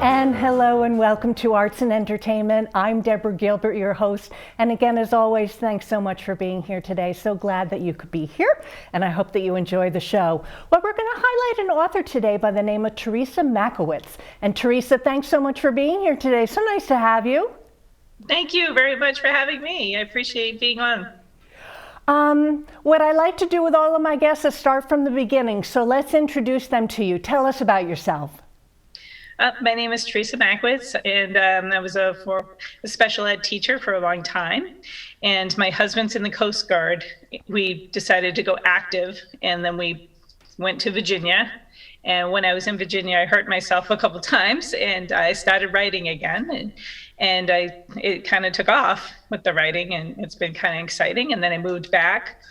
And hello and welcome to Arts and Entertainment. I'm Deborah Gilbert, your host. And again, as always, thanks so much for being here today. So glad that you could be here, and I hope that you enjoy the show. Well, we're going to highlight an author today by the name of Theresa Mackiewicz. And Theresa, thanks so much for being here today. So nice to have you. Thank you very much for having me. I appreciate being on. What I like to do with all of my guests is start from the beginning. So let's introduce them to you. Tell us about yourself. My name is Theresa Mackiewicz, and I was a special ed teacher for a long time. And my husband's in the Coast Guard. We decided to go active, and then we went to Virginia. And when I was in Virginia, I hurt myself a couple times, and I started writing again. And it kind of took off with the writing, and it's been kind of exciting. And then I moved back.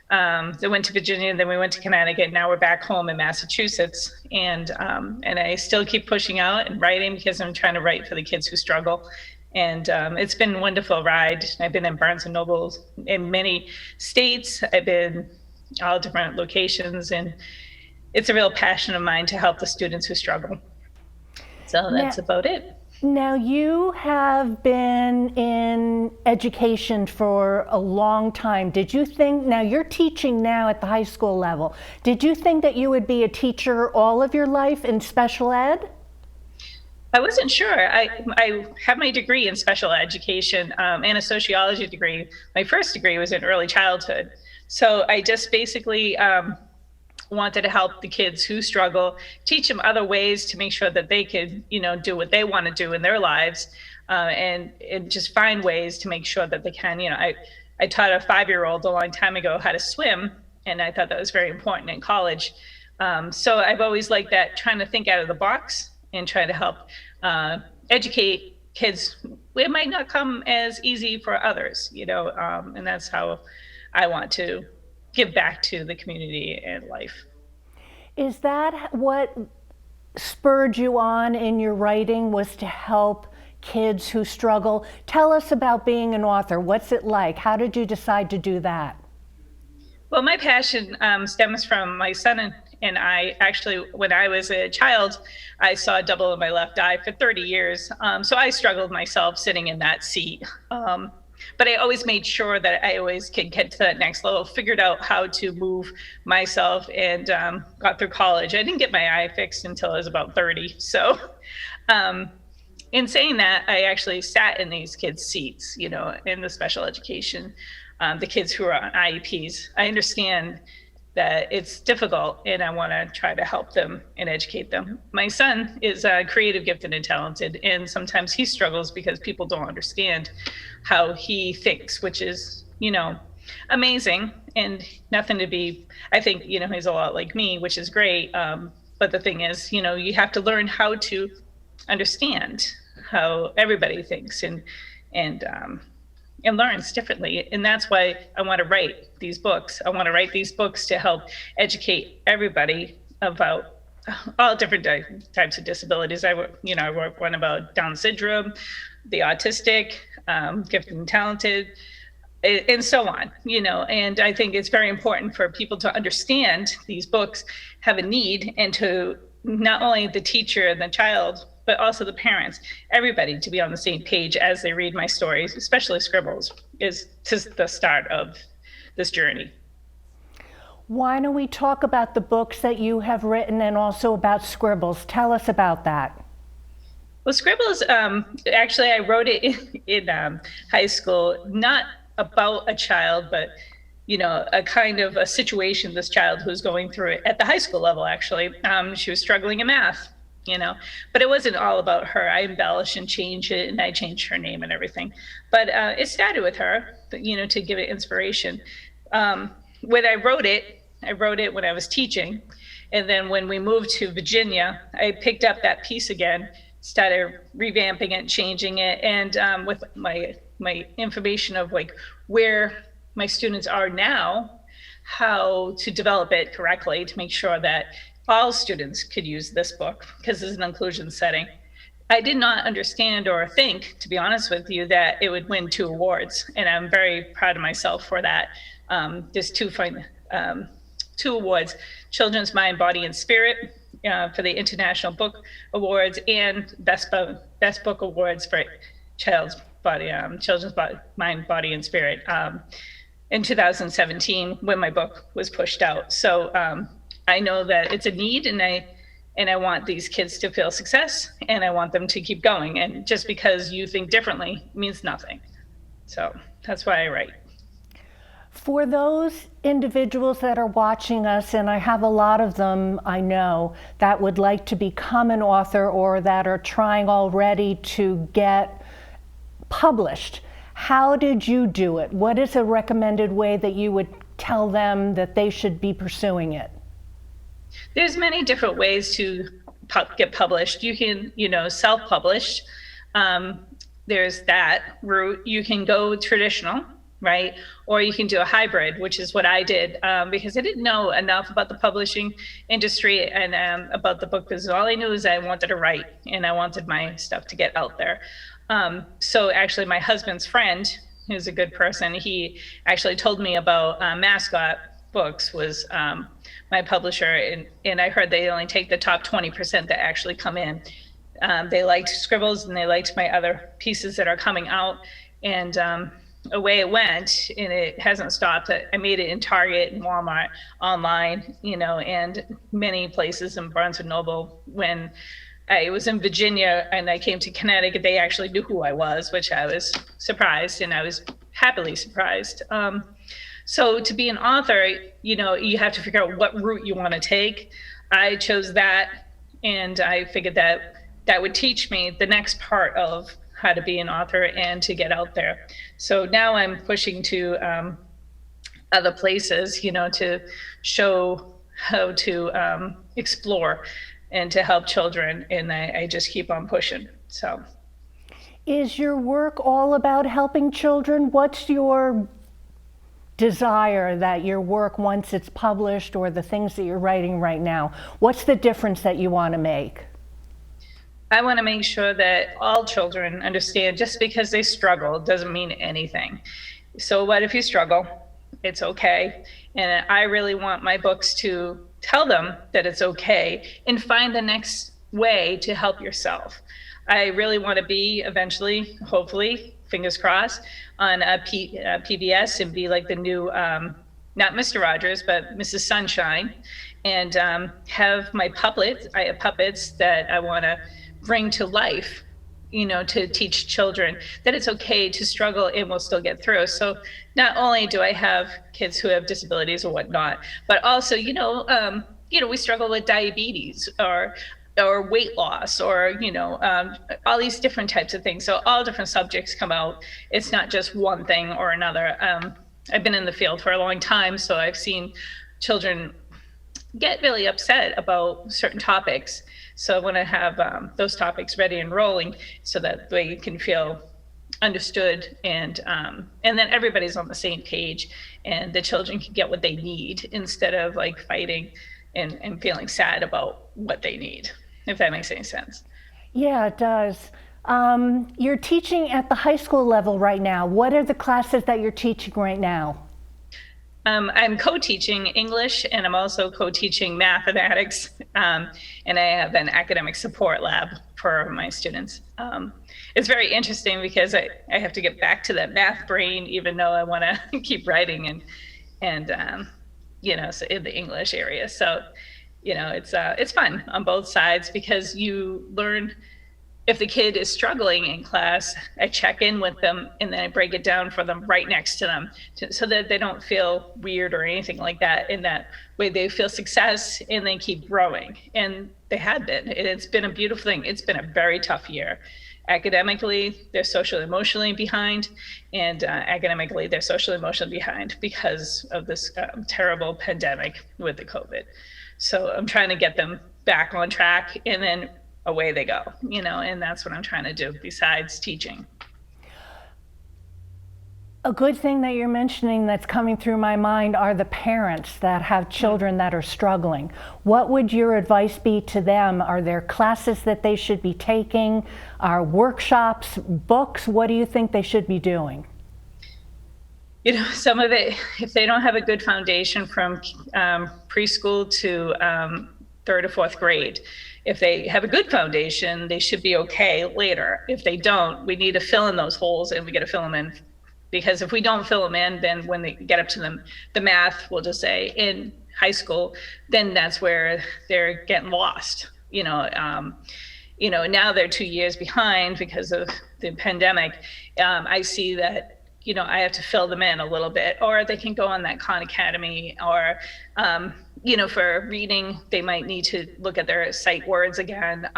I went to Virginia, and then we went to Connecticut. Now we're back home in Massachusetts, and I still keep pushing out and writing because I'm trying to write for the kids who struggle. And it's been a wonderful ride. I've been in Barnes and Noble in many states. I've been all different locations, and it's a real passion of mine to help the students who struggle. So that's about it. Now, you have been in education for a long time. Did you think, now you're teaching now at the high school level, did you think that you would be a teacher all of your life in special ed? I wasn't sure. I have my degree in special education and a sociology degree. My first degree was in early childhood. So I just basically wanted to help the kids who struggle, teach them other ways to make sure that they could, do what they want to do in their lives, and just find ways to make sure that they can. I taught a 5-year-old a long time ago how to swim, and I thought that was very important in college. So I've always liked that, trying to think out of the box and try to help educate kids. It might not come as easy for others, and that's how I want to give back to the community and life. Is that what spurred you on in your writing, was to help kids who struggle? Tell us about being an author. What's it like? How did you decide to do that? Well, my passion stems from my son and I. Actually, when I was a child, I saw double in my left eye for 30 years. So I struggled myself sitting in that seat. But I always made sure that I always could get to that next level, figured out how to move myself, and got through college. I didn't get my eye fixed until I was about 30. So in saying that, I actually sat in these kids' seats, in the special education, the kids who are on IEPs. I understand that it's difficult, and I want to try to help them and educate them. My son is creative, gifted, and talented, and sometimes he struggles because people don't understand how he thinks, which is, amazing, and nothing to be, I think, he's a lot like me, which is great. But the thing is, you have to learn how to understand how everybody thinks and learns differently. And that's why I want to write these books. I want to write these books to help educate everybody about all different types of disabilities. I wrote one about Down syndrome, the autistic, gifted and talented, and so on, and I think it's very important for people to understand these books have a need, and to not only the teacher and the child, but also the parents, everybody to be on the same page as they read my stories, especially Scribbles, is just the start of this journey. Why don't we talk about the books that you have written and also about Scribbles? Tell us about that. Well, Scribbles, actually, I wrote it in high school, not about a child, but a kind of a situation this child who's going through it at the high school level, actually. She was struggling in math. But it wasn't all about her. I embellished and changed it, and I changed her name and everything. But it started with her, to give it inspiration. When I wrote it when I was teaching. And then when we moved to Virginia, I picked up that piece again, started revamping it, changing it. And with my information of where my students are now, how to develop it correctly to make sure that all students could use this book, because it's an inclusion setting. I did not understand or think, to be honest with you, that it would win 2 awards, and I'm very proud of myself for that. There's 2 awards: Children's Mind, Body, and Spirit, for the International Book Awards and Best Book Awards for children's mind, body, and spirit in 2017 when my book was pushed out. So I know that it's a need, and I want these kids to feel success, and I want them to keep going. And just because you think differently means nothing. So that's why I write. For those individuals that are watching us, and I have a lot of them I know, that would like to become an author or that are trying already to get published, how did you do it? What is a recommended way that you would tell them that they should be pursuing it? There's many different ways to get published. You can, self-publish. There's that route. You can go traditional, right? Or you can do a hybrid, which is what I did, because I didn't know enough about the publishing industry and about the book business. All I knew is I wanted to write, and I wanted my stuff to get out there. So actually my husband's friend, who's a good person, he actually told me about Mascot Books was my publisher, and I heard they only take the top 20% that actually come in. They liked Scribbles, and they liked my other pieces that are coming out, and away it went, and it hasn't stopped. I made it in Target and Walmart, online, and many places in Barnes and Noble. When I was in Virginia and I came to Connecticut, they actually knew who I was, which I was surprised, and I was happily surprised. So to be an author, you have to figure out what route you want to take. I chose that, and I figured that would teach me the next part of how to be an author and to get out there. So now I'm pushing to other places, to show how to explore and to help children, and I just keep on pushing. So, is your work all about helping children? What's your desire that your work, once it's published, or the things that you're writing right now, what's the difference that you want to make? I want to make sure that all children understand just because they struggle doesn't mean anything. So what if you struggle? It's okay. And I really want my books to tell them that it's okay and find the next way to help yourself. I really want to be eventually, hopefully, fingers crossed, on a PBS and be like the new, not Mr. Rogers, but Mrs. Sunshine, and have my puppets. I have puppets that I want to bring to life, to teach children that it's okay to struggle and we'll still get through. So not only do I have kids who have disabilities or whatnot, but also, we struggle with diabetes or weight loss or, all these different types of things. So all different subjects come out. It's not just one thing or another. I've been in the field for a long time, so I've seen children get really upset about certain topics. So I want to have those topics ready and rolling so that they can feel understood, and then everybody's on the same page, and the children can get what they need instead of like fighting and feeling sad about what they need, if that makes any sense. Yeah, it does. You're teaching at the high school level right now. What are the classes that you're teaching right now? I'm co-teaching English, and I'm also co-teaching mathematics, and I have an academic support lab for my students. It's very interesting because I have to get back to that math brain, even though I want to keep writing and so in the English area. So, it's fun on both sides because you learn. If the kid is struggling in class, I check in with them and then I break it down for them right next to them so that they don't feel weird or anything like that. In that way, they feel success and they keep growing. And they have been. And it's been a beautiful thing. It's been a very tough year. Academically, they're socially emotionally behind, and academically, they're socially emotionally behind because of this terrible pandemic with the COVID. So I'm trying to get them back on track, and then away they go, and that's what I'm trying to do besides teaching. A good thing that you're mentioning that's coming through my mind are the parents that have children that are struggling. What would your advice be to them? Are there classes that they should be taking? Are workshops, books? What do you think they should be doing? Some of it, if they don't have a good foundation from preschool to 3rd or 4th grade. If they have a good foundation, they should be okay later. If they don't, we need to fill in those holes, and we got to fill them in, because if we don't fill them in, then when they get up to the math, we'll just say in high school, then that's where they're getting lost. Now they're 2 years behind because of the pandemic. I see that, I have to fill them in a little bit, or they can go on that Khan Academy, or, for reading, they might need to look at their sight words again.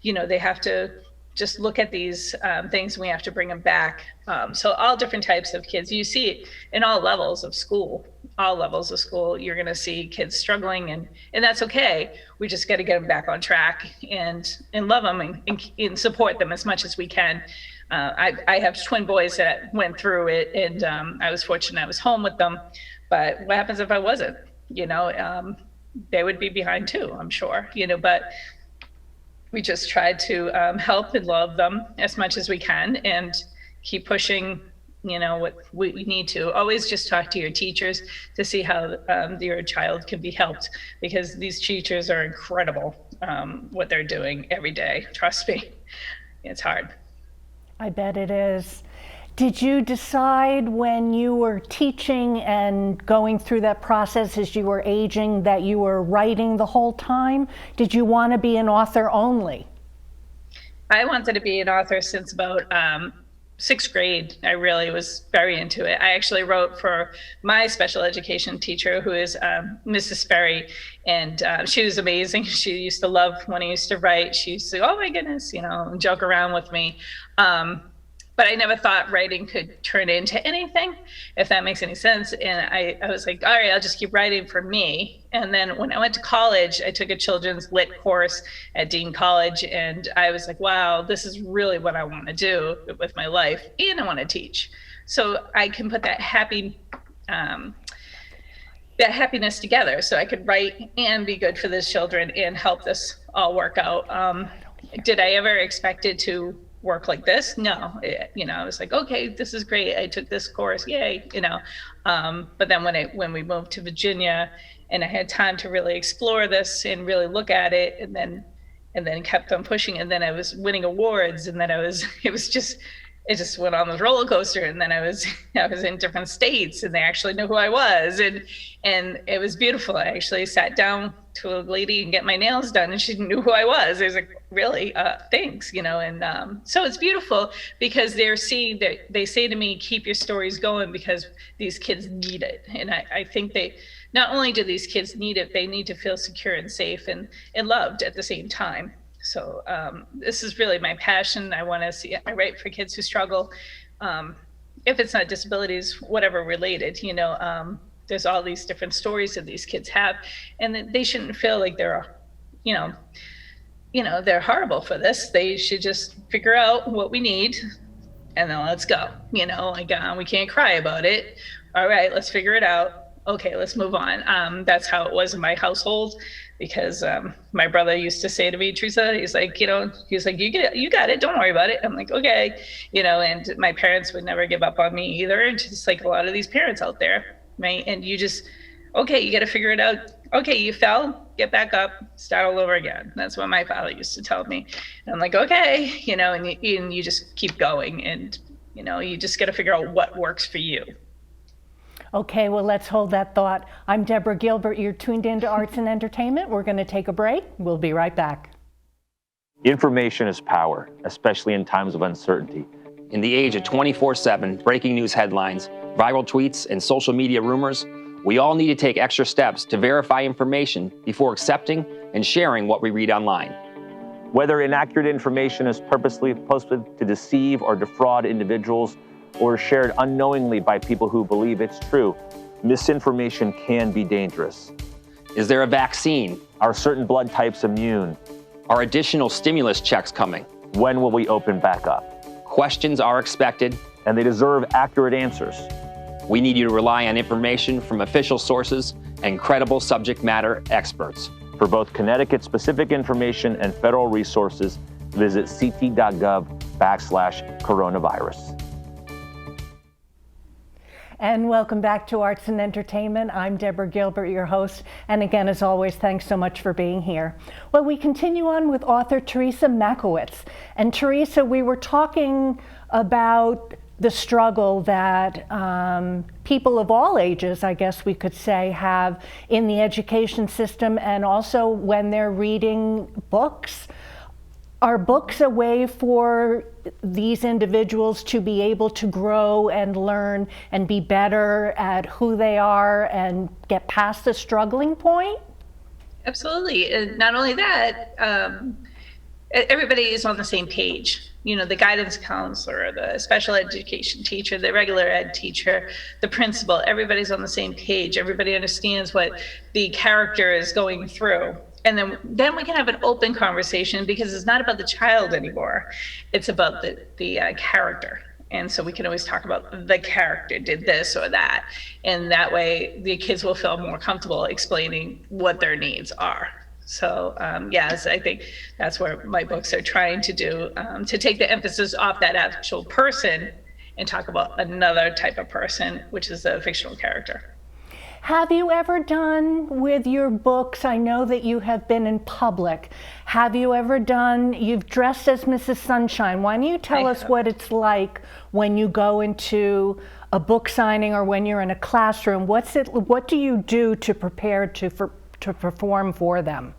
They have to just look at these things, and we have to bring them back. So all different types of kids, you see it in all levels of school. You're going to see kids struggling, and that's okay. We just got to get them back on track and love them and support them as much as we can. I have twin boys that went through it, and I was fortunate I was home with them. But what happens if I wasn't? They would be behind too, I'm sure. But we just tried to help and love them as much as we can, and keep pushing. What we need to always just talk to your teachers to see how your child can be helped, because these teachers are incredible. What they're doing every day, trust me, it's hard. I bet it is. Did you decide when you were teaching and going through that process as you were aging that you were writing the whole time? Did you want to be an author only? I wanted to be an author since about 6th grade. I really was very into it. I actually wrote for my special education teacher, who is Mrs. Sperry, and she was amazing. She used to love when I used to write. She used to, oh my goodness, joke around with me. But I never thought writing could turn into anything, if that makes any sense. And I was like, all right, I'll just keep writing for me. And then when I went to college, I took a children's lit course at Dean College. And I was like, wow, this is really what I want to do with my life. And I want to teach. So I can put that happiness together. So I could write and be good for these children and help this all work out. Did I ever expect it to work like this? No. I was like, okay, this is great. I took this course, yay, But then when we moved to Virginia, and I had time to really explore this and really look at it, and then kept on pushing, and then I was winning awards, and then it just went on this roller coaster. And then I was in different states, and they actually knew who I was, and it was beautiful. I actually sat down to a lady and get my nails done, and she knew who I was. I was like, really? Thanks, and so it's beautiful, because they're seeing that they say to me, keep your stories going, because these kids need it. And I think not only do these kids need it, they need to feel secure and safe and loved at the same time. So this is really my passion. I write for kids who struggle, if it's not disabilities, whatever related, there's all these different stories that these kids have, and they shouldn't feel like they're, they're horrible for this. They should just figure out what we need, and then let's go. We can't cry about it. All right, let's figure it out. Okay, let's move on. That's how it was in my household, because my brother used to say to me, Theresa, he's like, you got it, don't worry about it. I'm like, okay, and my parents would never give up on me either, just like a lot of these parents out there, right? And you just, okay, you got to figure it out. Okay, you fell, get back up, start all over again. That's what my father used to tell me. And I'm like, okay, and you just keep going, and you just got to figure out what works for you. Okay, well, let's hold that thought. I'm Deborah Gilbert. You're tuned into Arts and Entertainment. We're going to take a break. We'll be right back. Information is power, especially in times of uncertainty. In the age of 24/7 breaking news headlines, viral tweets, and social media rumors, we all need to take extra steps to verify information before accepting and sharing what we read online. Whether inaccurate information is purposely posted to deceive or defraud individuals, or shared unknowingly by people who believe it's true, misinformation can be dangerous. Is there a vaccine? Are certain blood types immune? Are additional stimulus checks coming? When will we open back up? Questions are expected, and they deserve accurate answers. We need you to rely on information from official sources and credible subject matter experts. For both Connecticut-specific information and federal resources, visit ct.gov/coronavirus. And welcome back to Arts and Entertainment. I'm Deborah Gilbert, your host. And again, as always, thanks so much for being here. Well, we continue on with author Theresa Mackiewicz. And Theresa, we were talking about the struggle that people of all ages, I guess we could say, have in the education system, and also when they're reading books. Are books a way for these individuals to be able to grow and learn and be better at who they are and get past the struggling point? Absolutely. And not only that, everybody is on the same page. You know, the guidance counselor, the special education teacher, the regular ed teacher, the principal, everybody's on the same page. Everybody understands what the character is going through. And then we can have an open conversation, because it's not about the child anymore. It's about the character. And so we can always talk about the character did this or that. And that way the kids will feel more comfortable explaining what their needs are. So yes, I think that's where my books are trying to do, to take the emphasis off that actual person and talk about another type of person, which is a fictional character. Have you ever done with your books, I know that you have been in public, have you ever done, you've dressed as Mrs. Sunshine. Why don't you tell us what it's like when you go into a book signing or when you're in a classroom? What do you do to prepare to perform for them?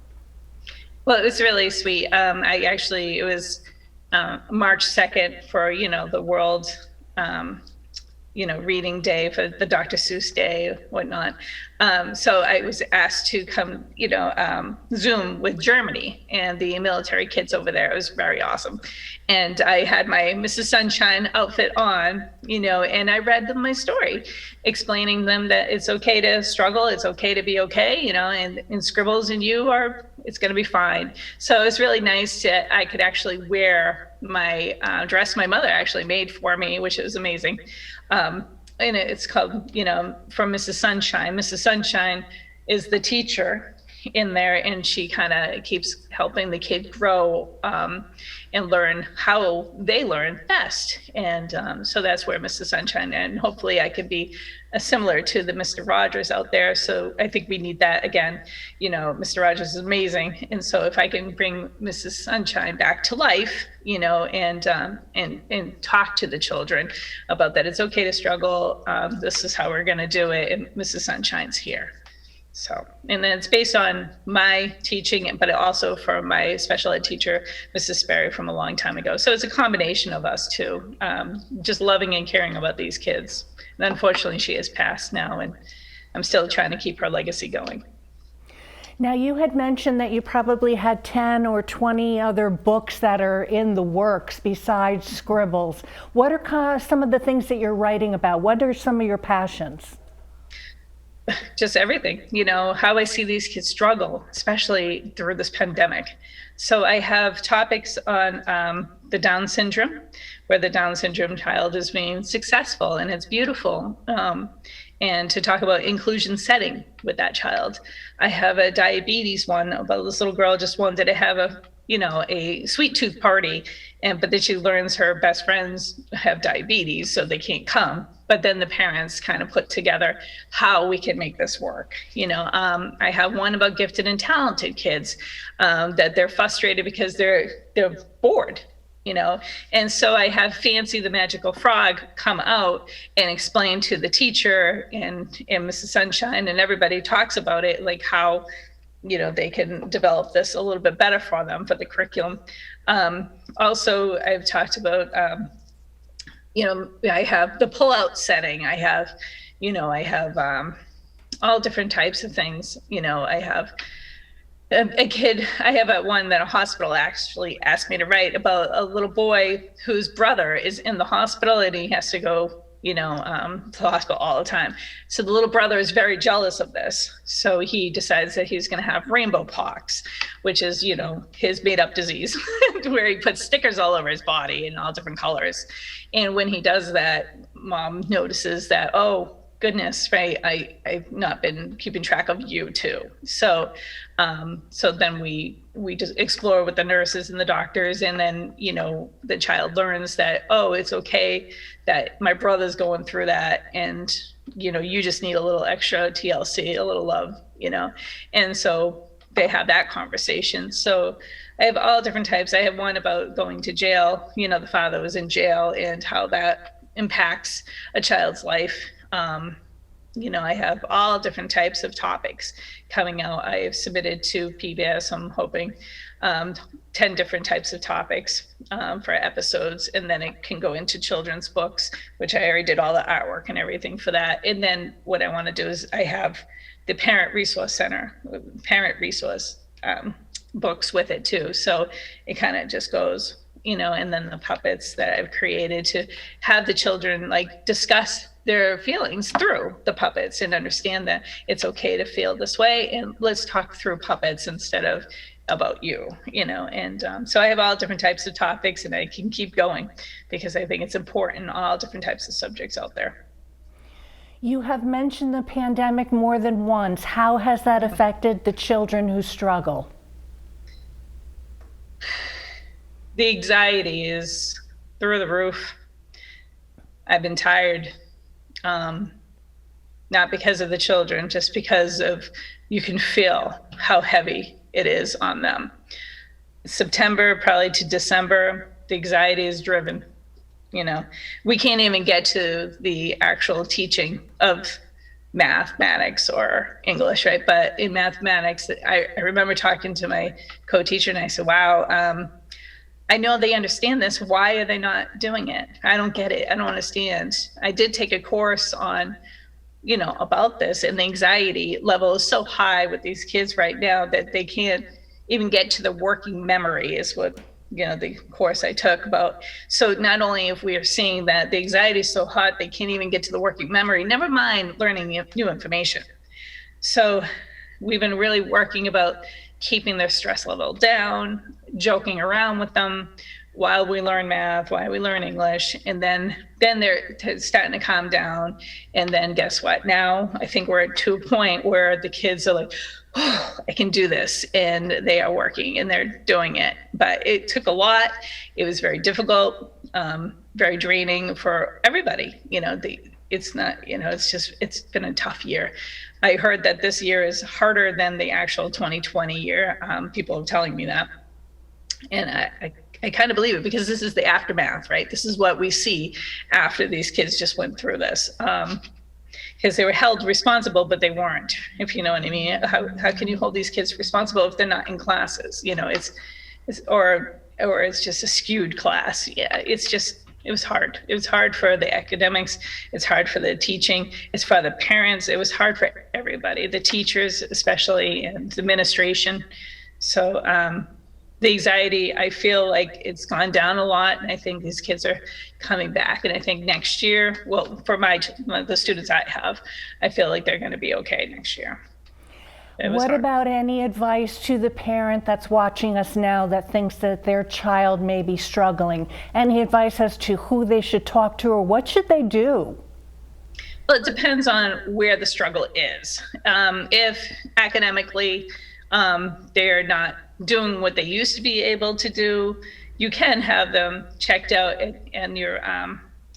Well, it was really sweet. It was March 2nd for, the world, reading day, for the Dr. Seuss Day, whatnot. So I was asked to come, Zoom with Germany and the military kids over there. It was very awesome. And I had my Mrs. Sunshine outfit on, and I read them my story, explaining them that it's okay to struggle, it's okay to be okay, and Scribbles and you it's going to be fine. So it's really nice that I could actually wear my dress my mother actually made for me, which was amazing. And it's called, From Mrs. Sunshine. Mrs. Sunshine is the teacher in there, and she kind of keeps helping the kid grow and learn how they learn best. And so that's where Mrs. Sunshine, and hopefully I could be similar to the Mr. Rogers out there. So I think we need that again. Mr. Rogers is amazing. And so if I can bring Mrs. Sunshine back to life, and talk to the children about that, it's okay to struggle. This is how we're going to do it. And Mrs. Sunshine's here. So, and then it's based on my teaching, but also from my special ed teacher, Mrs. Sperry, from a long time ago. So it's a combination of us too, just loving and caring about these kids. And unfortunately, she has passed now, and I'm still trying to keep her legacy going. Now, you had mentioned that you probably had 10 or 20 other books that are in the works besides Scribbles. What are some of the things that you're writing about? What are some of your passions? Just everything, how I see these kids struggle, especially through this pandemic. So I have topics on the Down syndrome, where the Down syndrome child is being successful, and it's beautiful. And to talk about inclusion setting with that child. I have a diabetes one about this little girl just wanted to have a sweet tooth party, but then she learns her best friends have diabetes, so they can't come. But then the parents kind of put together how we can make this work. I have one about gifted and talented kids, that they're frustrated because they're bored. And so I have Fancy the Magical Frog come out and explain to the teacher and Mrs. Sunshine, and everybody talks about it, like how, they can develop this a little bit better for them for the curriculum. Also, I've talked about, I have the pull-out setting. I have all different types of things. I have a kid, I have one that a hospital actually asked me to write about a little boy whose brother is in the hospital, and he has to go, to the hospital all the time. So the little brother is very jealous of this. So he decides that he's going to have rainbow pox, which is, his made up disease where he puts stickers all over his body in all different colors. And when he does that, mom notices that, goodness, right? I've not been keeping track of you too. So then we just explore with the nurses and the doctors, and then, the child learns that, oh, it's okay that my brother's going through that, and, you just need a little extra TLC, a little love, and so they have that conversation. So I have all different types. I have one about going to jail, the father was in jail and how that impacts a child's life. I have all different types of topics coming out. I have submitted to PBS, I'm hoping, 10 different types of topics for episodes, and then it can go into children's books, which I already did all the artwork and everything for that. And then what I want to do is I have the Parent Resource Center, Parent Resource books with it too. So it kind of just goes, and then the puppets that I've created to have the children discuss their feelings through the puppets and understand that it's okay to feel this way, and let's talk through puppets instead of about you, and so I have all different types of topics, and I can keep going because I think it's important, all different types of subjects out there. You have mentioned the pandemic more than once. How has that affected the children who struggle? The anxiety is through the roof. I've been tired, not because of the children, just because of, you can feel how heavy it is on them. September, probably to December, the anxiety is driven. We can't even get to the actual teaching of mathematics or English, right? But in mathematics, I remember talking to my co-teacher, and I said, wow, I know they understand this. Why are they not doing it? I don't get it. I don't understand. I did take a course on, about this, and the anxiety level is so high with these kids right now that they can't even get to the working memory, is what, the course I took about. So not only if we are seeing that the anxiety is so hot, they can't even get to the working memory, never mind learning new information. So we've been really working about keeping their stress level down, joking around with them while we learn math, while we learn English, and then they're starting to calm down. And then guess what? Now I think we're to a point where the kids are like, oh, I can do this, and they are working and they're doing it. But it took a lot. It was very difficult, very draining for everybody. It's not, it's been a tough year. I heard that this year is harder than the actual 2020 year. People are telling me that. And I kind of believe it, because this is the aftermath, right? This is what we see after these kids just went through this. Because they were held responsible, but they weren't, if you know what I mean. How can you hold these kids responsible if they're not in classes? Or it's just a skewed class. Yeah, it was hard. It was hard for the academics. It's hard for the teaching. It's for the parents. It was hard for everybody, the teachers especially, and the administration. So the anxiety, I feel like it's gone down a lot, and I think these kids are coming back. And I think next year, well, for the students I have, I feel like they're going to be okay next year. What about any advice to the parent that's watching us now that thinks that their child may be struggling? Any advice as to who they should talk to, or what should they do? Well, it depends on where the struggle is. If academically they're not doing what they used to be able to do, you can have them checked out in your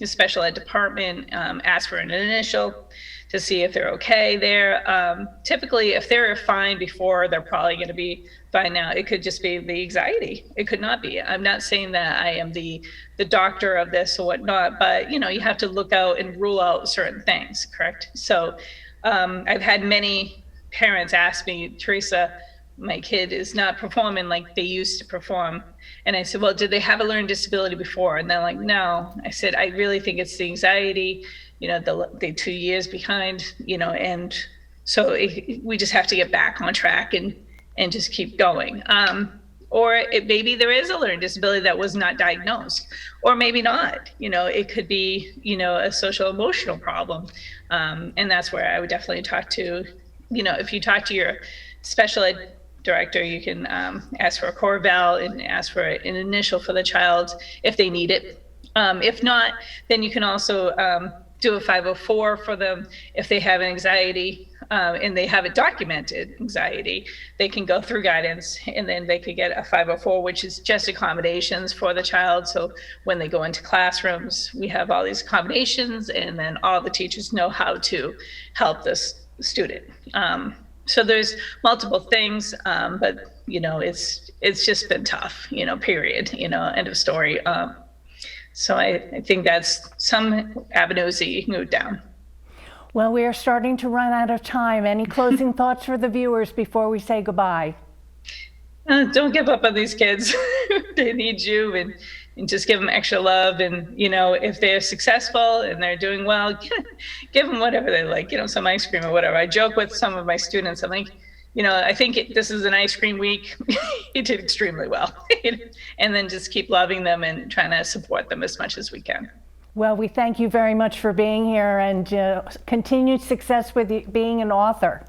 special ed department, ask for an initial to see if they're okay there. Typically, if they're fine before, they're probably going to be fine now. It could just be the anxiety. It could not be. I'm not saying that I am the doctor of this or whatnot, but you have to look out and rule out certain things, correct? So I've had many parents ask me, Theresa, my kid is not performing like they used to perform. And I said, well, did they have a learning disability before? And they're like, no. I said, I really think it's the anxiety, the 2 years behind, and so we just have to get back on track and just keep going. Or maybe there is a learning disability that was not diagnosed, or maybe not. It could be, a social emotional problem. And that's where I would definitely talk to, if you talk to your special ed director, you can ask for a core eval and ask for an initial for the child if they need it. If not, then you can also do a 504 for them. If they have anxiety and they have it documented anxiety, they can go through guidance, and then they could get a 504, which is just accommodations for the child. So when they go into classrooms, we have all these accommodations, and then all the teachers know how to help this student. So there's multiple things, but it's just been tough, period, end of story. So I think that's some avenues that you can go down. Well, we are starting to run out of time. Any closing thoughts for the viewers before we say goodbye? Don't give up on these kids. They need you, and just give them extra love. And, if they're successful and they're doing well, give them whatever they like, some ice cream or whatever. I joke with some of my students. I'm like, I think this is an ice cream week. You did extremely well. And then just keep loving them and trying to support them as much as we can. Well, we thank you very much for being here, and continued success with being an author.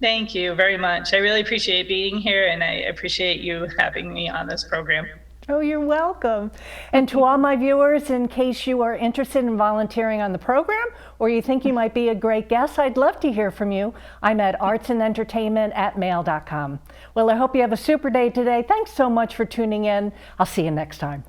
Thank you very much. I really appreciate being here, and I appreciate you having me on this program. Oh, you're welcome. And to all my viewers, in case you are interested in volunteering on the program or you think you might be a great guest, I'd love to hear from you. I'm at artsandentertainment@mail.com. Well, I hope you have a super day today. Thanks so much for tuning in. I'll see you next time.